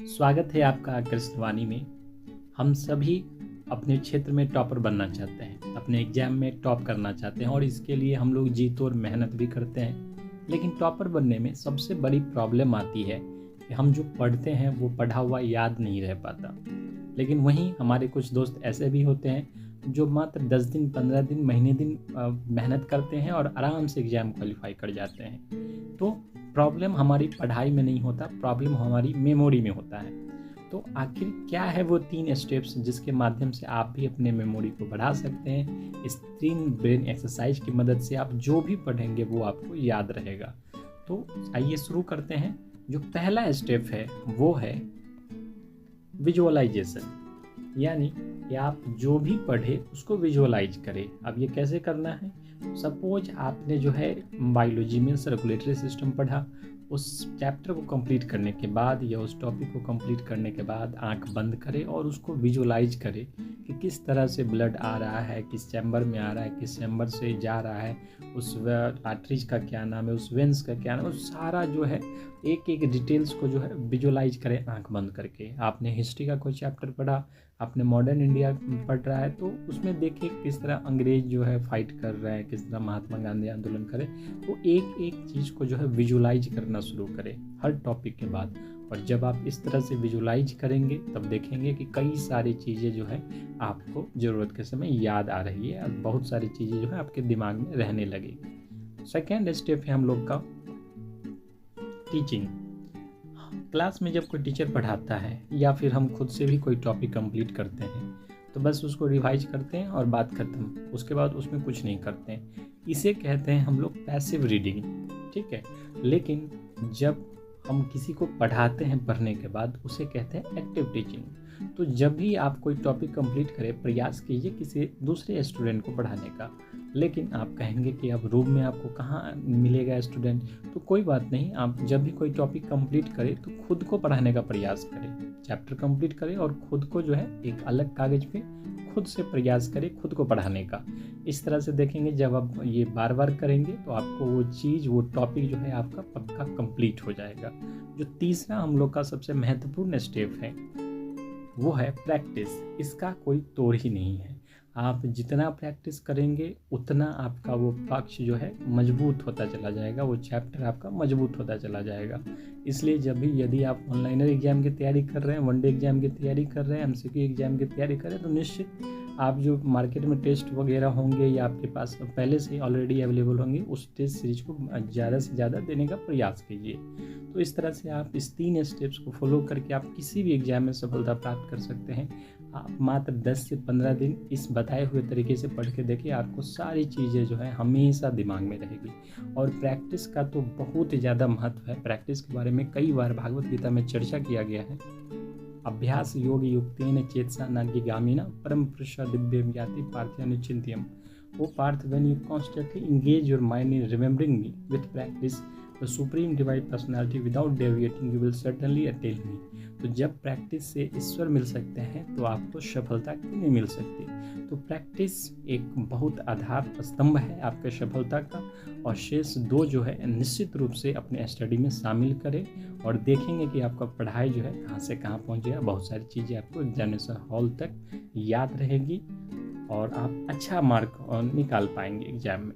स्वागत है आपका आकाशवाणी में। हम सभी अपने क्षेत्र में टॉपर बनना चाहते हैं, अपने एग्जाम में टॉप करना चाहते हैं और इसके लिए हम लोग जी तोड़ मेहनत भी करते हैं। लेकिन टॉपर बनने में सबसे बड़ी प्रॉब्लम आती है कि हम जो पढ़ते हैं वो पढ़ा हुआ याद नहीं रह पाता। लेकिन वहीं हमारे कुछ दोस्त ऐसे भी होते हैं जो मात्र 10 दिन, 15 दिन, महीने दिन मेहनत करते हैं और आराम से एग्ज़ाम क्वालिफाई कर जाते हैं। तो प्रॉब्लम हमारी पढ़ाई में नहीं होता, प्रॉब्लम हमारी मेमोरी में होता है। तो आखिर क्या है वो 3 स्टेप्स जिसके माध्यम से आप भी अपने मेमोरी को बढ़ा सकते हैं। इस 3 ब्रेन एक्सरसाइज की मदद से आप जो भी पढ़ेंगे वो आपको याद रहेगा। तो आइए शुरू करते हैं। जो पहला स्टेप है वो है विजुअलाइजेशन, यानी कि आप जो भी पढ़े उसको विजुअलाइज करें। अब ये कैसे करना है? सपोज आपने जो है बायोलॉजी में सर्कुलेटरी सिस्टम पढ़ा, उस चैप्टर को कंप्लीट करने के बाद या उस टॉपिक को कंप्लीट करने के बाद आंख बंद करें और उसको विजुअलाइज करें कि किस तरह से ब्लड आ रहा है, किस चैम्बर में आ रहा है, किस चैम्बर से जा रहा है, उस आर्टरीज का क्या नाम है, उस वेंस का क्या नाम है, उस सारा जो है एक एक डिटेल्स को जो है विजुअलाइज करें आंख बंद करके। आपने हिस्ट्री का कोई चैप्टर पढ़ा, आपने मॉडर्न इंडिया पढ़ रहा है, तो उसमें देखिए किस तरह अंग्रेज जो है फाइट कर रहे हैं, किस तरह महात्मा गांधी आंदोलन करे। तो एक एक चीज़ को जो है विजुअलाइज करना शुरू करें हर टॉपिक के बाद। और जब आप इस तरह से विजुअलाइज करेंगे तब देखेंगे कि कई सारी चीज़ें जो है आपको ज़रूरत के समय याद आ रही है और बहुत सारी चीज़ें जो है आपके दिमाग में रहने लगेगी। सेकेंड स्टेप है हम लोग का टीचिंग। क्लास में जब कोई टीचर पढ़ाता है या फिर हम खुद से भी कोई टॉपिक कंप्लीट करते हैं तो बस उसको रिवाइज करते हैं और बात खत्म, उसके बाद उसमें कुछ नहीं करते हैं। इसे कहते हैं हम लोग पैसिव रीडिंग, ठीक है। लेकिन जब हम किसी को पढ़ाते हैं पढ़ने के बाद उसे कहते हैं एक्टिव टीचिंग। तो जब भी आप कोई टॉपिक कंप्लीट करें प्रयास कीजिए किसी दूसरे स्टूडेंट को पढ़ाने का। लेकिन आप कहेंगे कि अब रूम में आपको कहाँ मिलेगा स्टूडेंट, तो कोई बात नहीं, आप जब भी कोई टॉपिक कंप्लीट करें तो खुद को पढ़ाने का प्रयास करें। चैप्टर कंप्लीट करें और खुद को जो है एक अलग कागज़ पे खुद से प्रयास करें खुद को पढ़ाने का। इस तरह से देखेंगे जब आप ये बार बार करेंगे तो आपको वो चीज़, वो टॉपिक जो है आपका पक्का कंप्लीट हो जाएगा। जो तीसरा हम लोग का सबसे महत्वपूर्ण स्टेप है वो है प्रैक्टिस। इसका कोई तोड़ ही नहीं है। आप जितना प्रैक्टिस करेंगे उतना आपका वो पक्ष जो है मजबूत होता चला जाएगा, वो चैप्टर आपका मजबूत होता चला जाएगा। इसलिए जब भी यदि आप ऑनलाइनर एग्जाम की तैयारी कर रहे हैं, वनडे एग्जाम की तैयारी कर रहे हैं, एमसीक्यू एग्जाम की तैयारी कर रहे हैं, तो निश्चित आप जो मार्केट में टेस्ट वगैरह होंगे या आपके पास पहले से ऑलरेडी अवेलेबल होंगे उस टेस्ट सीरीज को ज़्यादा से ज़्यादा देने का प्रयास कीजिए। तो इस तरह से आप इस 3 स्टेप्स को फॉलो करके आप किसी भी एग्जाम में सफलता प्राप्त कर सकते हैं। आप मात्र 10 से 15 दिन इस बताए हुए तरीके से पढ़ के देखिए, आपको सारी चीज़ें जो है हमेशा दिमाग में रहेगी। और प्रैक्टिस का तो बहुत ही ज़्यादा महत्व है। प्रैक्टिस के बारे में कई बार भागवत गीता में चर्चा किया गया है। अभ्यास योग युक्तेन चेतसा नाग्यगामिना परम पुरुषा दिव्यम याति पार्थ्यानुचिंत्यम। O Partha, when you constantly engage your mind in remembering me with practice the supreme divine personality without deviating, you will certainly attain me। तो जब प्रैक्टिस से ईश्वर मिल सकते हैं तो आपको सफलता क्यों नहीं मिल सकती। तो प्रैक्टिस एक बहुत आधार स्तंभ है आपके सफलता का। और शेष 2 जो है निश्चित रूप से अपने स्टडी में शामिल करें और देखेंगे कि आपका पढ़ाई जो है कहाँ से कहाँ पहुँचेगा। बहुत सारी चीज़ें आपको एग्जामिनेशन हॉल तक याद रहेगी और आप अच्छा मार्क निकाल पाएंगे एग्जाम में।